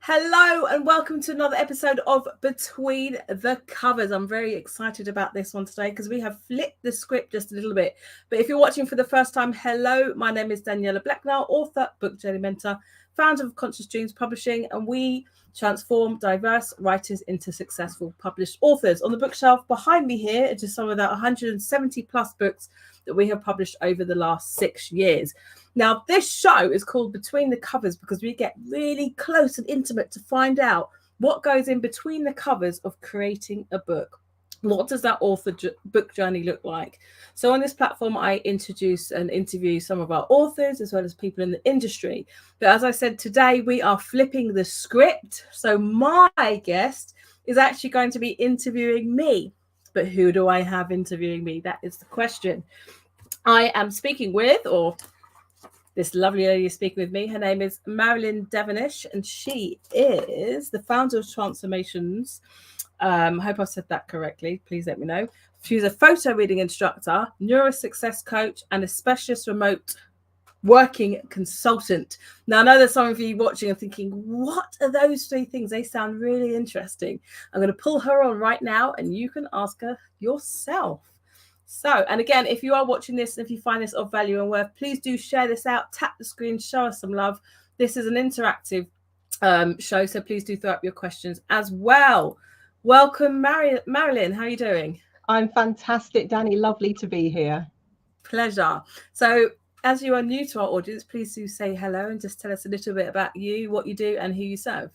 Hello and welcome to another episode of Between the Covers. I'm very excited about this one today because we have flipped the script just a little bit. But if you're watching for the first time, hello, my name is Daniella Blechner, author, book journey mentor, founder of Conscious Dreams Publishing, and we transform diverse writers into successful published authors. On the bookshelf behind me here are just some of the 170 plus books that we have published over the last 6 years. Now, this show is called Between the Covers because we get really close and intimate to find out what goes in between the covers of creating a book. What does that book journey look like? So on this platform, I introduce and interview some of our authors as well as people in the industry. But as I said, today we are flipping the script. So my guest is actually going to be interviewing me. But who do I have interviewing me? That is the question. I am speaking with, or this lovely lady is speaking with me. Her name is Marilyn Devonish, and she is the founder of Transformations. I hope I said that correctly. Please let me know. She's a photo reading instructor, neuro success coach, and a specialist remote working consultant. Now, I know there's some of you watching and thinking, what are those three things? They sound really interesting. I'm going to pull her on right now, and you can ask her yourself. So, and again, if you are watching this, and if you find this of value and worth, please do share this out, tap the screen, show us some love. This is an interactive show, so please do throw up your questions as well. Welcome, Marilyn. How are you doing? I'm fantastic, Danny. Lovely to be here. Pleasure. So, as you are new to our audience, please do say hello and just tell us a little bit about you, what you do, and who you serve.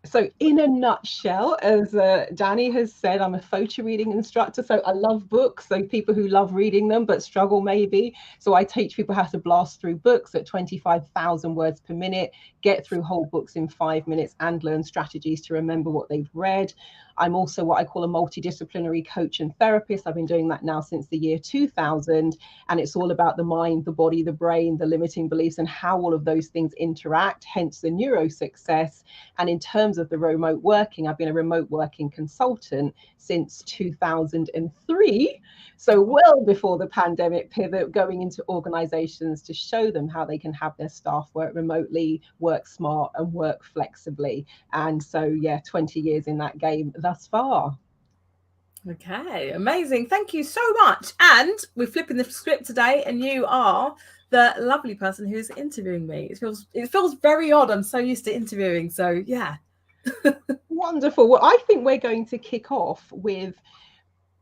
So in a nutshell, as Danny has said, I'm a photo reading instructor. So I love books. So people who love reading them but struggle maybe. So I teach people how to blast through books at 25,000 words per minute, get through whole books in 5 minutes, and learn strategies to remember what they've read. I'm also what I call a multidisciplinary coach and therapist. I've been doing that now since the year 2000. And it's all about the mind, the body, the brain, the limiting beliefs, and how all of those things interact, hence the neuro success. And in terms of the remote working, I've been a remote working consultant since 2003. So well before the pandemic pivot, going into organizations to show them how they can have their staff work remotely, work smart, and work flexibly. And so, yeah, 20 years in that game thus far. Okay, amazing. Thank you so much. And we're flipping the script today, and you are the lovely person who's interviewing me. It feels very odd. I'm so used to interviewing. So yeah. Wonderful. Well, I think we're going to kick off with,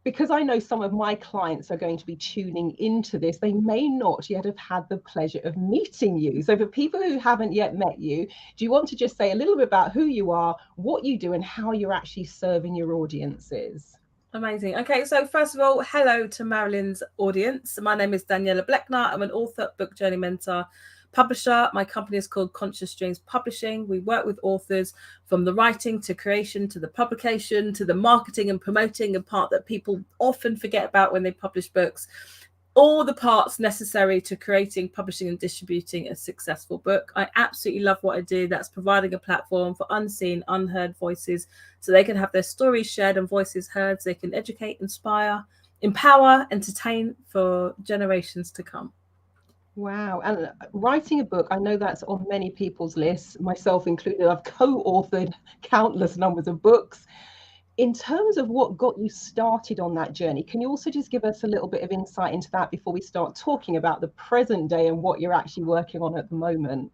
because I know some of my clients are going to be tuning into this, they may not yet have had the pleasure of meeting you. So for people who haven't yet met you, do you want to just say a little bit about who you are, what you do, and how you're actually serving your audiences? Amazing. Okay, so first of all, hello to Marilyn's audience. My name is Daniella Blechner. I'm an author, book journey mentor, publisher. My company is called Conscious Dreams Publishing. We work with authors from the writing to creation to the publication to the marketing and promoting, a part that people often forget about when they publish books. All the parts necessary to creating, publishing, and distributing a successful book. I absolutely love what I do. That's providing a platform for unseen, unheard voices so they can have their stories shared and voices heard, so they can educate, inspire, empower, entertain for generations to come. Wow. And writing a book, I know that's on many people's lists, myself included. I've co-authored countless numbers of books. In terms of what got you started on that journey, can you also just give us a little bit of insight into that before we start talking about the present day and what you're actually working on at the moment?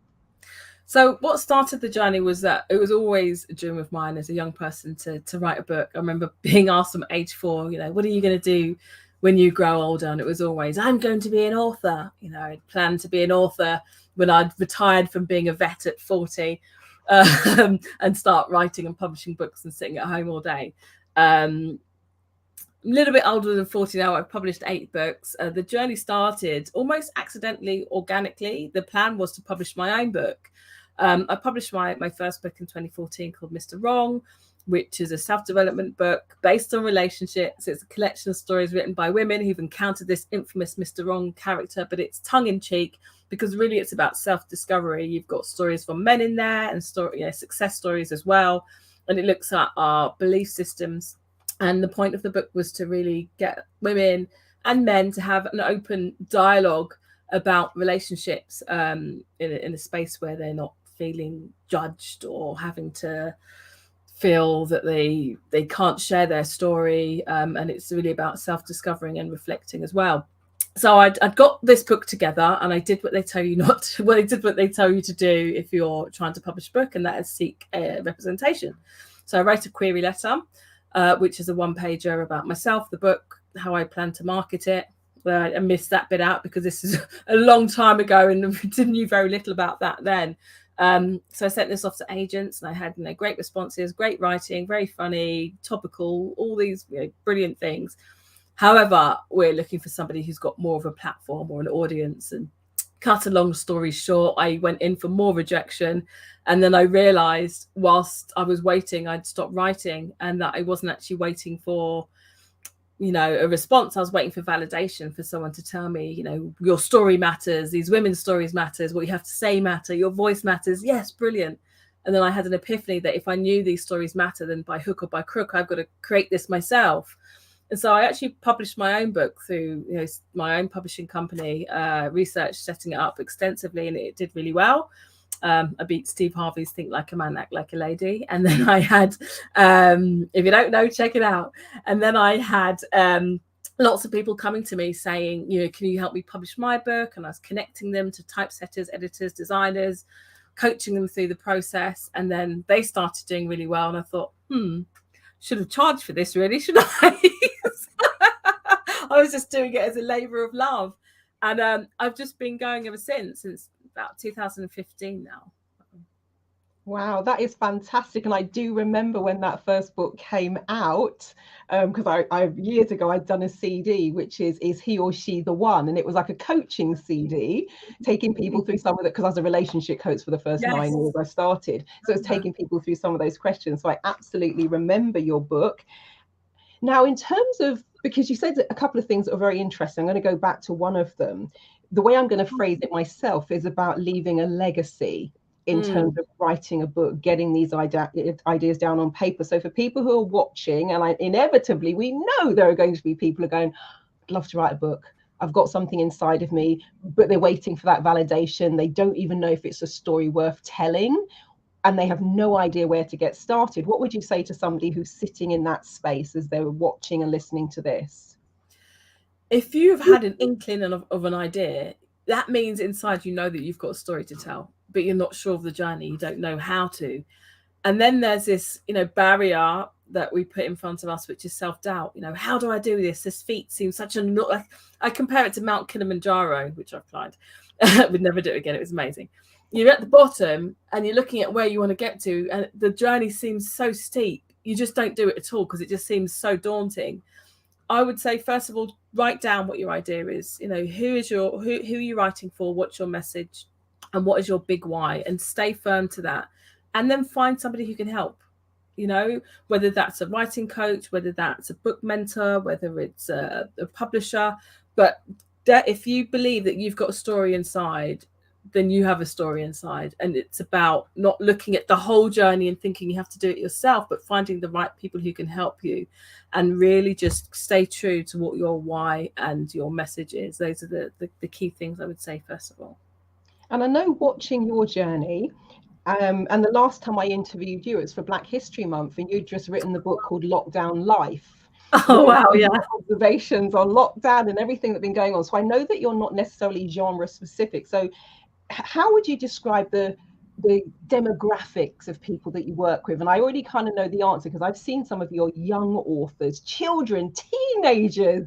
So what started the journey was that it was always a dream of mine as a young person to write a book. I remember being asked from age 4, what are you going to do when you grow older? And it was always, I'm going to be an author. I'd planned to be an author when I'd retired from being a vet at 40. And start writing and publishing books and sitting at home all day. A little bit older than 40 now. I've published 8 books. The journey started almost accidentally, organically. The plan was to publish my own book. I published my first book in 2014 called Mr. Wrong, which is a self-development book based on relationships. It's a collection of stories written by women who've encountered this infamous Mr. Wrong character, but it's tongue-in-cheek because really it's about self-discovery. You've got stories from men in there and success stories as well. And it looks at our belief systems. And the point of the book was to really get women and men to have an open dialogue about relationships in a space where they're not feeling judged or having to feel that they can't share their story, and it's really about self-discovering and reflecting as well. So I'd got this book together, and I did what they tell you not to, well, I did what they tell you to do if you're trying to publish a book, and that is seek representation. So I wrote a query letter, which is a one-pager about myself, the book, how I plan to market it. I missed that bit out because this is a long time ago and knew very little about that then. So I sent this off to agents, and I had great responses, great writing, very funny, topical, all these brilliant things. However, we're looking for somebody who's got more of a platform or an audience. And cut a long story short, I went in for more rejection. And then I realized whilst I was waiting, I'd stopped writing, and that I wasn't actually waiting for a response. I was waiting for validation, for someone to tell me, your story matters, these women's stories matters, what you have to say matter, your voice matters. Yes, brilliant. And then I had an epiphany that if I knew these stories matter, then by hook or by crook, I've got to create this myself. And so I actually published my own book through my own publishing company, researched setting it up extensively, and it did really well. I beat Steve Harvey's Think Like a Man, Act Like a Lady. And then I had, if you don't know, check it out. And then I had lots of people coming to me saying, can you help me publish my book? And I was connecting them to typesetters, editors, designers, coaching them through the process. And then they started doing really well. And I thought, should have charged for this, really, should I? I was just doing it as a labor of love. And I've just been going ever since about 2015 now. Wow, that is fantastic. And I do remember when that first book came out, because I years ago I'd done a CD, which is He or She the One? And it was like a coaching CD, taking people through some of it, because I was a relationship coach for the first 9 years I started. So it's taking people through some of those questions. So I absolutely remember your book. Now, in terms of, because you said a couple of things that are very interesting, I'm going to go back to one of them. The way I'm going to phrase it myself is about leaving a legacy in terms of writing a book, getting these ideas down on paper. So for people who are watching, and inevitably we know there are going to be people who are going, I'd love to write a book. I've got something inside of me, but they're waiting for that validation. They don't even know if it's a story worth telling, and they have no idea where to get started. What would you say to somebody who's sitting in that space as they're watching and listening to this? If you've had an inkling of an idea, that means inside you know that you've got a story to tell, but you're not sure of the journey. You don't know how to. And then there's this, barrier that we put in front of us, which is self-doubt. How do I do this? This feat seems such a, I compare it to Mount Kilimanjaro, which I've climbed. Would never do it again. It was amazing. You're at the bottom and you're looking at where you want to get to, and the journey seems so steep. You just don't do it at all because it just seems so daunting. I would say, first of all, write down what your idea is. Who are you writing for? What's your message? And what is your big why? And stay firm to that. And then find somebody who can help, whether that's a writing coach, whether that's a book mentor, whether it's a publisher. But if you believe that you've got a story inside, then you have a story inside. And it's about not looking at the whole journey and thinking you have to do it yourself, but finding the right people who can help you, and really just stay true to what your why and your message is. Those are the key things I would say, first of all. And I know, watching your journey, and the last time I interviewed you, it was for Black History Month, and you'd just written the book called Lockdown Life. Oh, wow, yeah. Observations on lockdown and everything that's been going on. So I know that you're not necessarily genre specific. So how would you describe the demographics of people that you work with? And I already kind of know the answer, because I've seen some of your young authors, children, teenagers,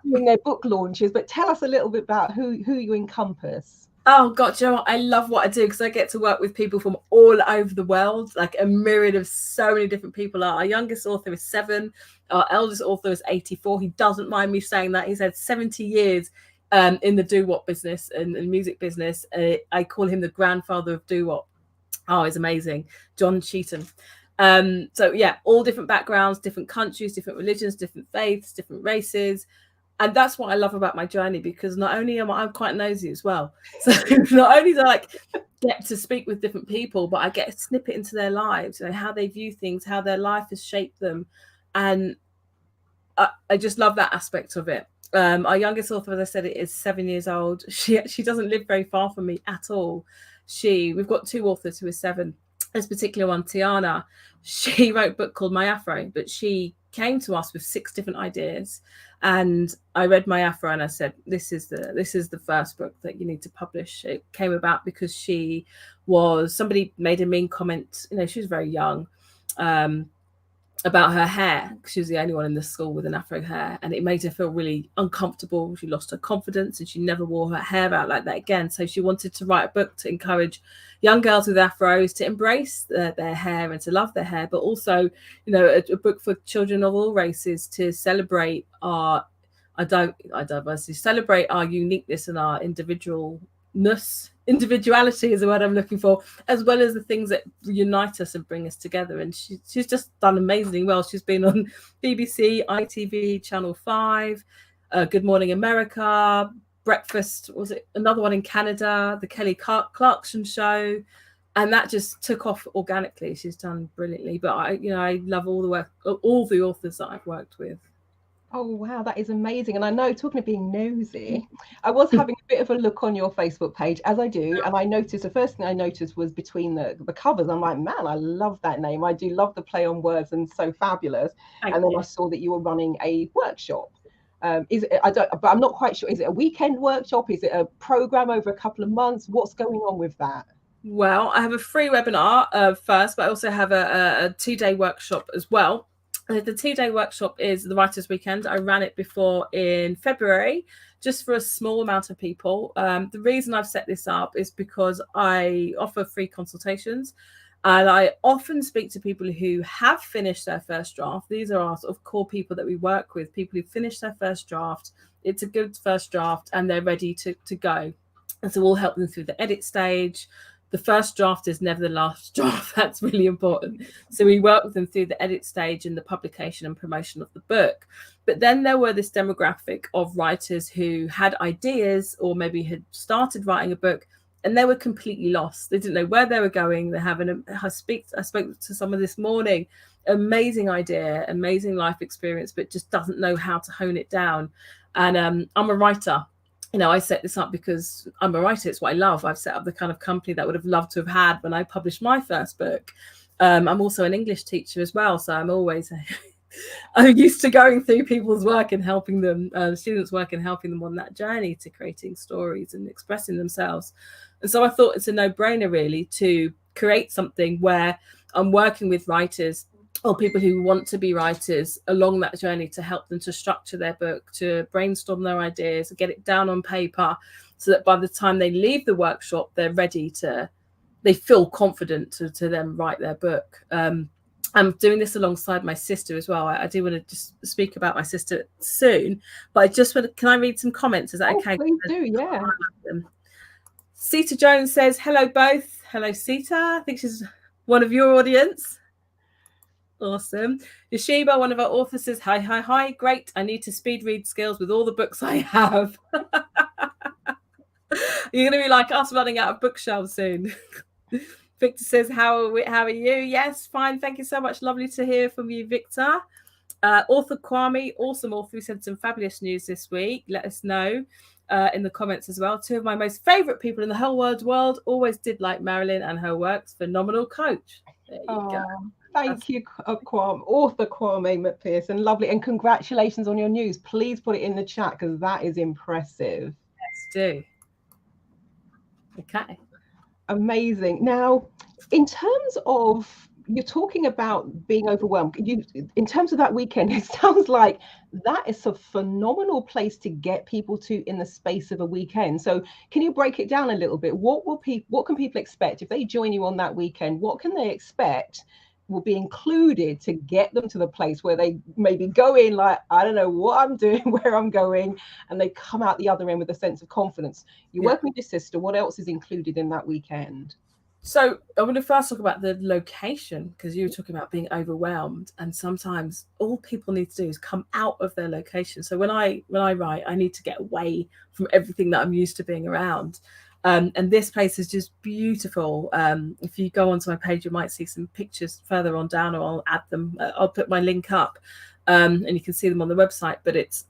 doing their book launches. But tell us a little bit about who you encompass. Oh God, Joe, I love what I do, because I get to work with people from all over the world, like a myriad of so many different people. Our youngest author is 7. Our eldest author is 84. He doesn't mind me saying that. He's had 70 years in the doo-wop business and music business. I call him the grandfather of doo-wop. Oh, he's amazing. John Cheatham. So yeah, all different backgrounds, different countries, different religions, different faiths, different races. And that's what I love about my journey, because not only I'm quite nosy as well. So not only do I get to speak with different people, but I get a snippet into their lives, how they view things, how their life has shaped them. And I just love that aspect of it. Our youngest author, as I said, is 7 years old. She doesn't live very far from me at all. we've got 2 authors who are 7. This particular one, Tiana, she wrote a book called My Afro, but she came to us with 6 different ideas, and I read My Afro and I said, this is the first book that you need to publish. It came about because somebody made a mean comment, she was very young, about her hair. She was the only one in the school with an afro hair, and it made her feel really uncomfortable. She lost her confidence and she never wore her hair out like that again. So she wanted to write a book to encourage young girls with afros to embrace their hair and to love their hair, but also, a book for children of all races to celebrate our diversity, celebrate our uniqueness and our individuality is the word I'm looking for, as well as the things that unite us and bring us together. And she's just done amazingly well. She's been on BBC, ITV, Channel 5, Good Morning America, Breakfast, was it another one in Canada, the Kelly Clarkson Show, and that just took off organically. She's done brilliantly. But I love all the work, all the authors that I've worked with. Oh, wow, that is amazing. And I know, talking of being nosy, I was having a bit of a look on your Facebook page, as I do. And I noticed, the first thing I noticed was between the covers. I'm like, man, I love that name. I do love the play on words, and so fabulous. And then I saw that you were running a workshop. But I'm not quite sure. Is it a weekend workshop? Is it a program over a couple of months? What's going on with that? Well, I have a free webinar first, but I also have a 2-day workshop as well. The 2-day workshop is the Writers' Weekend. I ran it before in February, just for a small amount of people. The reason I've set this up is because I offer free consultations, and I often speak to people who have finished their first draft. These are our sort of core people that we work with, people who finished their first draft. It's a good first draft and they're ready to go. And so we'll help them through the edit stage. The first draft is never the last draft. That's really important. So we work with them through the edit stage and the publication and promotion of the book. But then there were this demographic of writers who had ideas or maybe had started writing a book and they were completely lost. They didn't know where they were going. I spoke to someone this morning, amazing idea, amazing life experience, but just doesn't know how to hone it down. And I'm a writer. I set this up because I'm a writer. It's what I love. I've set up the kind of company that I would have loved to have had when I published my first book. I'm also an English teacher as well. So I'm always, I'm used to going through people's work and helping them, students' work, and helping them on that journey to creating stories and expressing themselves. And so I thought it's a no-brainer really to create something where I'm working with writers or people who want to be writers along that journey to help them to structure their book, to brainstorm their ideas, get it down on paper, so that by the time they leave the workshop, they're ready they feel confident to then write their book. I'm doing this alongside my sister as well. I do want to just speak about my sister soon, but I just want to, can I read some comments? Is that okay? Please do, yeah. Sita Jones says, hello both. Hello, Sita. I think she's one of your audience. Awesome. Yoshiba, one of our authors, says, hi. Great. I need to speed read skills with all the books I have. You're going to be like us running out of bookshelves soon. Victor says, how are you? Yes, fine. Thank you so much. Lovely to hear from you, Victor. Author Kwame, awesome author, who sent some fabulous news this week. Let us know in the comments as well. 2 of my most favorite people in the whole world. Always did like Marilyn and her works. Phenomenal coach. There you go. Thank you, author Kwame McPherson. Lovely. And congratulations on your news. Please put it in the chat because that is impressive. Yes, do. Okay. Amazing. Now, in terms of, you're talking about being overwhelmed. In terms of that weekend, it sounds like that is a phenomenal place to get people to in the space of a weekend. So can you break it down a little bit? What can people expect if they join you on that weekend? What can they expect will be included to get them to the place where they maybe go in like, I don't know what I'm doing, where I'm going, and they come out the other end with a sense of confidence? You're working with your sister. What else is included in that weekend? So I want to first talk about the location, because you were talking about being overwhelmed, and sometimes all people need to do is come out of their location. So when I write, I need to get away from everything that I'm used to being around. And this place is just beautiful. If you go onto my page, you might see some pictures further on down, or I'll add them. I'll put my link up, and you can see them on the website. But it's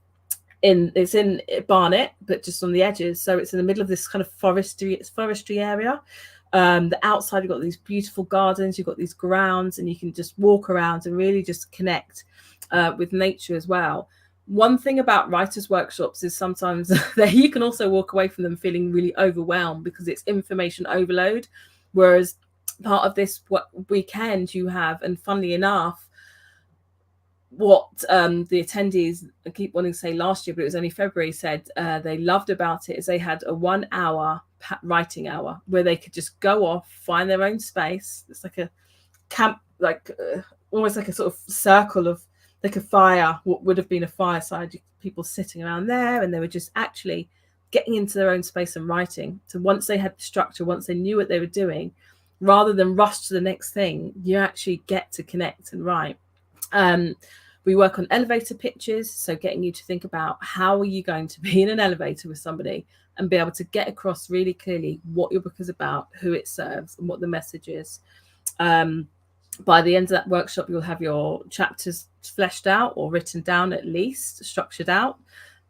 in Barnet, but just on the edges. So it's in the middle of this kind of forestry area. The outside, you've got these beautiful gardens, you've got these grounds, and you can just walk around and really just connect with nature as well. One thing about writers' workshops is sometimes that you can also walk away from them feeling really overwhelmed because it's information overload. Whereas part of this weekend you have, and funnily enough, what the attendees, I keep wanting to say last year, but it was only February, said they loved about it is they had a 1 hour writing hour where they could just go off, find their own space. It's like a camp, like almost like a sort of circle of like a fire, what would have been a fireside, people sitting around there, and they were just actually getting into their own space and writing. So once they had the structure, once they knew what they were doing, rather than rush to the next thing, you actually get to connect and write. We work on elevator pitches, so getting you to think about how are you going to be in an elevator with somebody and be able to get across really clearly what your book is about, who it serves, and what the message is. By the end of that workshop, you'll have your chapters fleshed out or written down, at least structured out.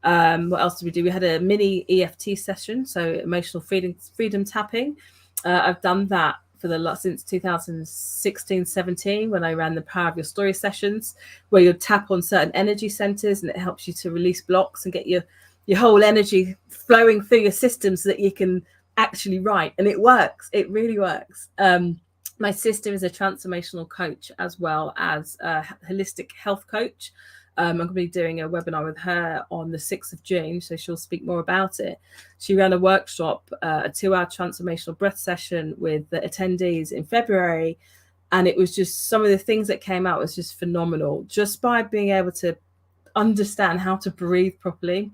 What else did we do? We had a mini EFT session, so emotional freedom tapping. I've done that since 2016-17 when I ran the Power of Your Story sessions, where you tap on certain energy centers and it helps you to release blocks and get your whole energy flowing through your system so that you can actually write. And it works. It really works. My sister is a transformational coach as well as a holistic health coach. I'm going to be doing a webinar with her on the 6th of June, so she'll speak more about it. She ran a workshop, a 2-hour transformational breath session with the attendees in February, and it was just some of the things that came out was just phenomenal, just by being able to understand how to breathe properly.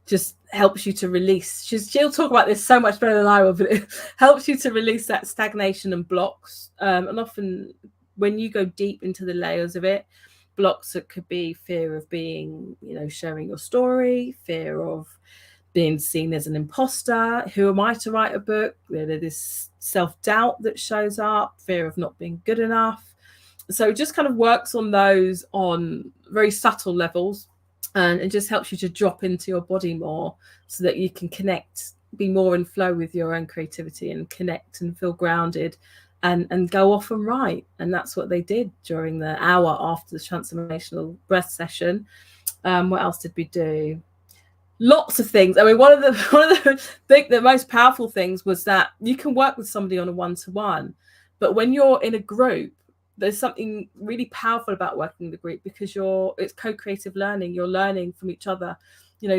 Just helps you to release. She'll talk about this so much better than I will, but it helps you to release that stagnation and blocks. And often when you go deep into the layers of it, blocks that could be fear of being, sharing your story, fear of being seen as an imposter. Who am I to write a book? There's this self-doubt that shows up, fear of not being good enough. So it just kind of works on those on very subtle levels. And it just helps you to drop into your body more so that you can connect, be more in flow with your own creativity and connect and feel grounded and go off and write. And that's what they did during the hour after the transformational breath session. What else did we do? Lots of things. I mean, one of the most powerful things was that you can work with somebody on a one-to-one, but when you're in a group, there's something really powerful about working in the group because it's co-creative learning. You're learning from each other.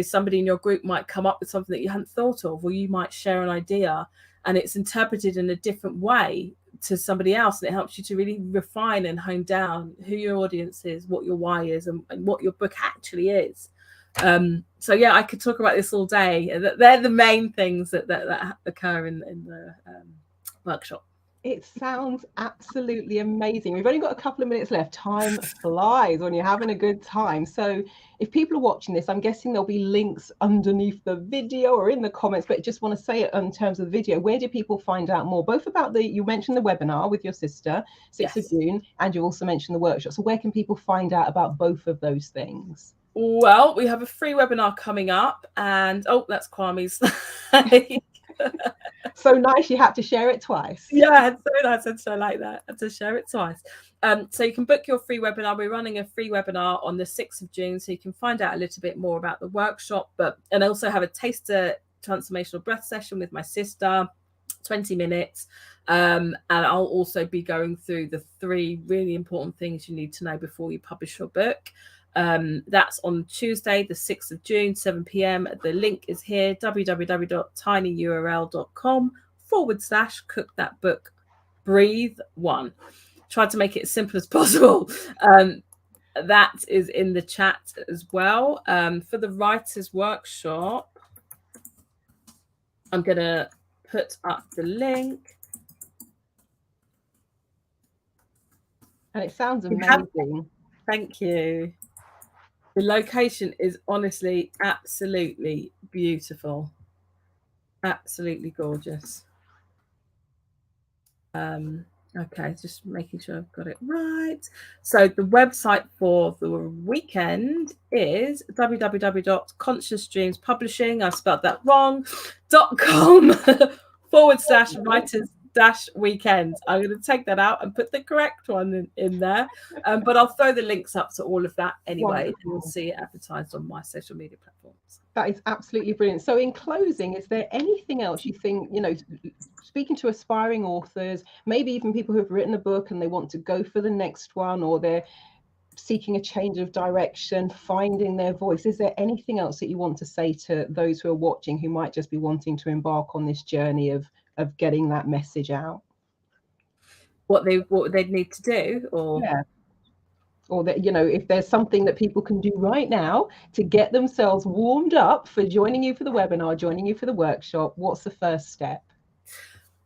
Somebody in your group might come up with something that you hadn't thought of, or you might share an idea and it's interpreted in a different way to somebody else. And it helps you to really refine and hone down who your audience is, what your why is, and what your book actually is. So yeah, I could talk about this all day. They're the main things that occur in the workshop. It sounds absolutely amazing. We've only got a couple of minutes left. Time flies when you're having a good time. So if people are watching this, I'm guessing there'll be links underneath the video or in the comments, but just want to say it in terms of the video. Where do people find out more? Both about you mentioned the webinar with your sister, 6th of June, and you also mentioned the workshop. So where can people find out about both of those things? Well, we have a free webinar coming up, and that's Kwame's. So nice, you had to share it twice. Yeah, so nice. I like that. I had to share it twice. So you can book your free webinar. We're running a free webinar on the 6th of June, so you can find out a little bit more about the workshop, and also have a taster transformational breath session with my sister, 20 minutes. And I'll also be going through the 3 really important things you need to know before you publish your book. That's on Tuesday, the 6th of June, 7 p.m. The link is here, www.tinyurl.com/cook that book, breathe 1. Tried to make it as simple as possible. That is in the chat as well. For the writers workshop, I'm going to put up the link. And it sounds amazing. Thank you. The location is honestly absolutely beautiful. Absolutely gorgeous. Okay, just making sure I've got it right. So the website for the weekend is www.consciousdreamspublishing, I've spelled that wrong, .com /writers weekend. I'm going to take that out and put the correct one in there. But I'll throw the links up to all of that anyway. Wonderful. You'll see it advertised on my social media platforms. That is absolutely brilliant. So in closing, is there anything else you think, speaking to aspiring authors, maybe even people who have written a book and they want to go for the next one, or they're seeking a change of direction, finding their voice, is there anything else that you want to say to those who are watching who might just be wanting to embark on this journey of getting that message out? What they'd need to do, or yeah. Or that, if there's something that people can do right now to get themselves warmed up for joining you for the webinar, joining you for the workshop, what's the first step?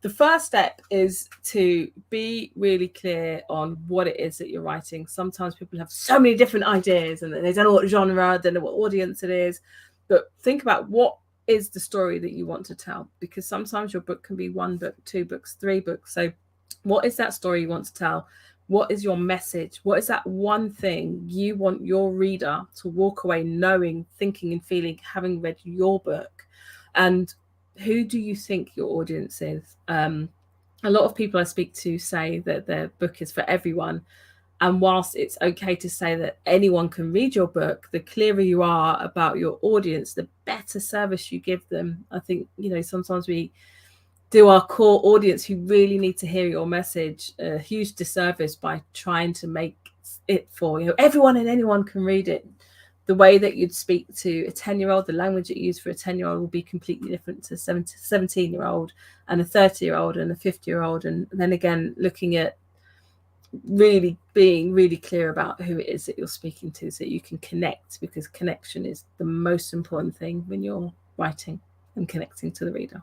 The first step is to be really clear on what it is that you're writing. Sometimes people have so many different ideas and they don't know what genre, don't know what audience it is. But think about what is the story that you want to tell, because sometimes your book can be 1 book, 2 books, 3 books. So what is that story you want to tell? What is your message? What is that one thing you want your reader to walk away knowing, thinking and feeling, having read your book? And who do you think your audience is? A lot of people I speak to say that their book is for everyone. And whilst it's okay to say that anyone can read your book, the clearer you are about your audience, the better service you give them. I think, sometimes we do our core audience who really need to hear your message a huge disservice by trying to make it for everyone and anyone can read it. The way that you'd speak to a 10-year-old, the language that you use for a 10-year-old will be completely different to a 17-year-old and a 30-year-old and a 50-year-old. And then again, looking at really being really clear about who it is that you're speaking to so you can connect, because connection is the most important thing when you're writing and connecting to the reader.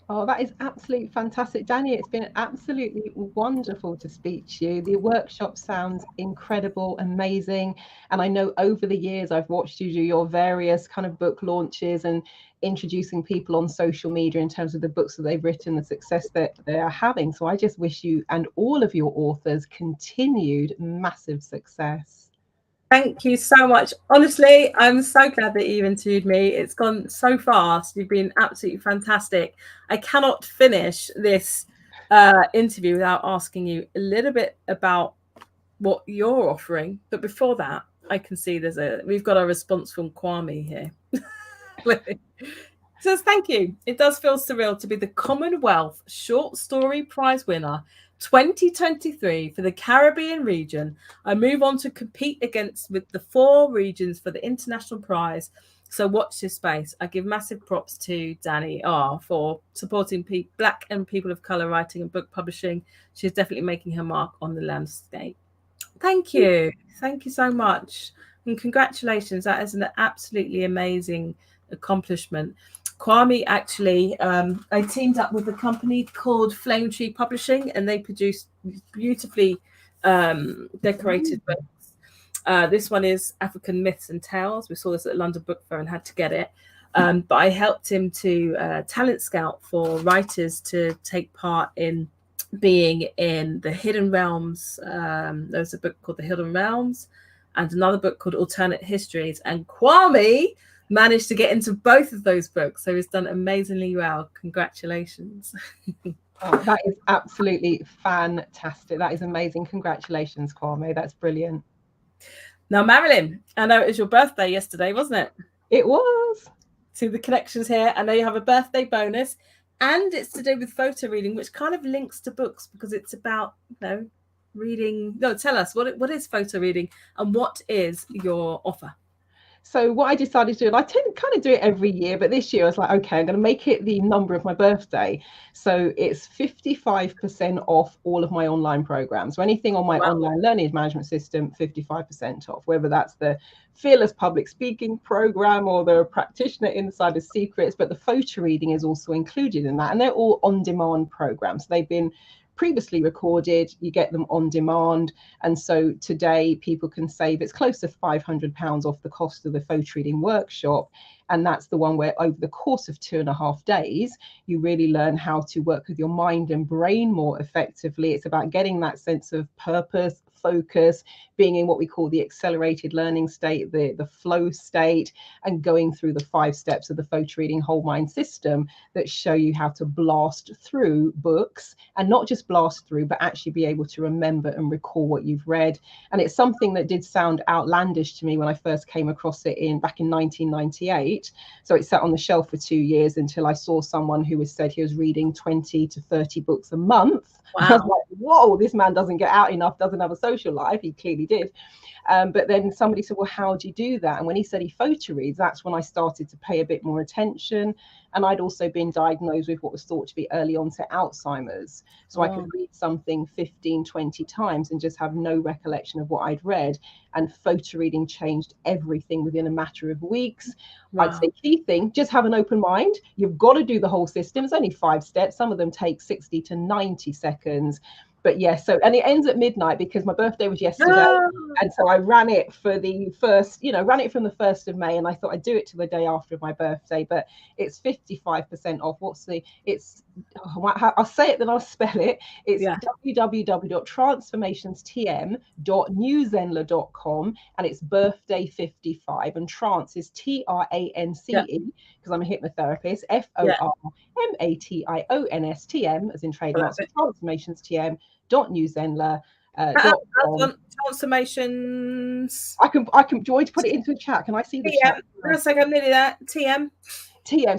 Oh, that is absolutely fantastic. Danny, it's been absolutely wonderful to speak to you. The workshop sounds incredible, amazing. And I know over the years I've watched you do your various kind of book launches and introducing people on social media in terms of the books that they've written, the success that they are having. So I just wish you and all of your authors continued massive success. Thank you so much. Honestly, I'm so glad that you interviewed me. It's gone so fast. You've been absolutely fantastic. I cannot finish this interview without asking you a little bit about what you're offering. But before that, I can see we've got a response from Kwame here. It says, thank you. It does feel surreal to be the Commonwealth Short Story Prize winner 2023 for the Caribbean region. I move on to compete with the 4 regions for the international prize. So watch this space. I give massive props to Danny for supporting Black and people of color writing and book publishing. She's definitely making her mark on the landscape. Thank you. Thank you so much. And congratulations. That is an absolutely amazing accomplishment. Kwame, actually, I teamed up with a company called Flame Tree Publishing, and they produce beautifully decorated books. This one is African Myths and Tales. We saw this at London Book Fair and had to get it. But I helped him to talent scout for writers to take part in being in the Hidden Realms. There's a book called The Hidden Realms and another book called Alternate Histories. And Kwame managed to get into both of those books. So he's done amazingly well. Congratulations. Oh, that is absolutely fantastic. That is amazing. Congratulations, Kwame. That's brilliant. Now, Marilyn, I know it was your birthday yesterday, wasn't it? It was. See the connections here. I know you have a birthday bonus, and it's to do with photo reading, which kind of links to books because it's about, reading. No, tell us, what is photo reading and what is your offer? So what I decided to do, and I tend to kind of do it every year, but this year I was like, okay, I'm going to make it the number of my birthday. So it's 55% off all of my online programs. So anything on my online learning management system, 55% off, whether that's the Fearless Public Speaking program or the Practitioner Insider Secrets, but the photo reading is also included in that. And they're all on-demand programs. So they've been previously recorded, you get them on demand, and so today people can save, it's close to £500 off the cost of the photo reading workshop, And that's the one where over the course of 2.5 days, you really learn how to work with your mind and brain more effectively. It's about getting that sense of purpose, focus, being in what we call the accelerated learning state, the flow state, and going through the 5 steps of the photo reading whole mind system that show you how to blast through books, and not just blast through, but actually be able to remember and recall what you've read. And it's something that did sound outlandish to me when I first came across it back in 1998. So it sat on the shelf for 2 years until I saw someone who said he was reading 20 to 30 books a month. Wow. I was like, whoa, this man doesn't get out enough, doesn't have a social life. He clearly did. But then somebody said, well, how do you do that? And when he said he photo reads, that's when I started to pay a bit more attention. And I'd also been diagnosed with what was thought to be early onset Alzheimer's. So I could read something 15, 20 times and just have no recollection of what I'd read. And photo reading changed everything within a matter of weeks. Wow. I'd say key thing, just have an open mind. You've got to do the whole system. It's only 5 steps. Some of them take 60 to 90 seconds. But yeah, so, and it ends at midnight because my birthday was yesterday. And so I ran it for the first, ran it from the 1st of May, and I thought I'd do it to the day after my birthday, but it's 55% off. I'll say it, then I'll spell it. It's www.transformationstm.newzenler.com, and it's birthday 55, and trance is TRANCE, because I'm a hypnotherapist, FORMATIONSTM, as in trademark, so transformationstm.newzenler.com. Transformations. I can. Do you want to put it into a chat? Can I see the chat? That's like I'm nearly there. TM.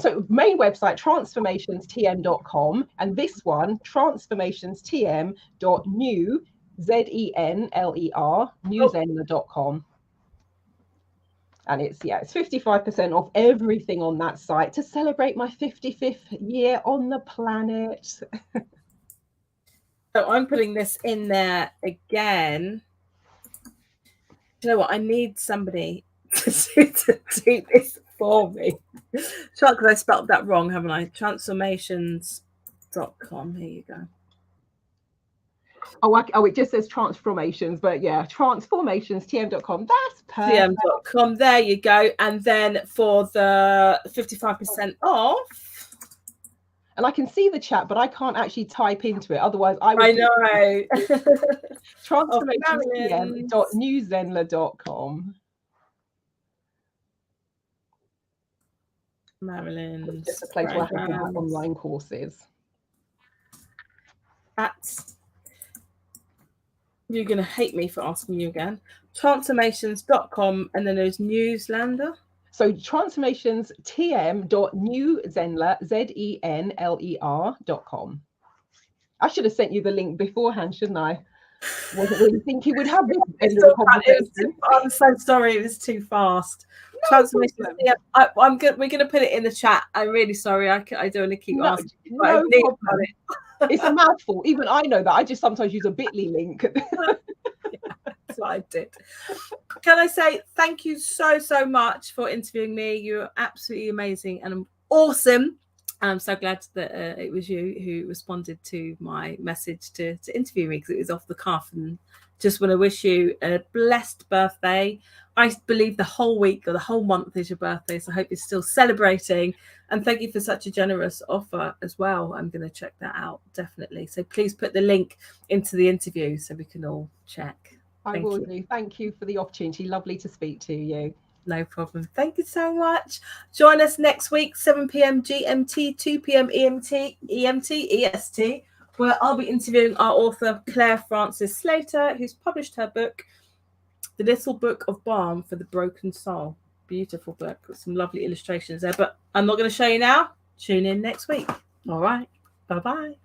So main website, transformationstm.com, and this one, transformationstm.newzenler.com. And it's 55% off everything on that site to celebrate my 55th year on the planet. So I'm putting this in there again. Do you know what? I need somebody to do this for me. Because I spelled that wrong, haven't I? Transformations.com. Here you go. Oh, it just says transformations, but yeah, transformationstm.com. That's perfect. tm.com. There you go. And then for the 55% off. And I can see the chat, but I can't actually type into it. Otherwise, I know. transformationstm.newzenler.com. Marilyn. Just a place where I can have online courses. You're going to hate me for asking you again. Transformations.com, and then there's Newsletter. So transformationstm.newzenler.com. I should have sent you the link beforehand, shouldn't I? Wasn't really thinking we'd have this. I'm so sorry, it was too fast. No, Transformations. Yeah, we're going to put it in the chat. I'm really sorry. I don't want to keep asking. No problem. It's a mouthful. Even I know that. I just sometimes use a bit.ly link. That's what I did. Can I say thank you so much for interviewing me? You're absolutely amazing and awesome. I'm so glad that it was you who responded to my message to interview me, because it was off the cuff, and just want to wish you a blessed birthday. I believe the whole week or the whole month is your birthday, so I hope you're still celebrating. And thank you for such a generous offer as well. I'm going to check that out, definitely. So please put the link into the interview so we can all check. I will do. Thank you for the opportunity. Lovely to speak to you. No problem. Thank you so much. Join us next week, 7 p.m. GMT, 2 p.m. EST, where I'll be interviewing our author, Claire Frances Slater, who's published her book, The Little Book of Balm for the Broken Soul. Beautiful book with some lovely illustrations there. But I'm not going to show you now. Tune in next week. All right. Bye-bye.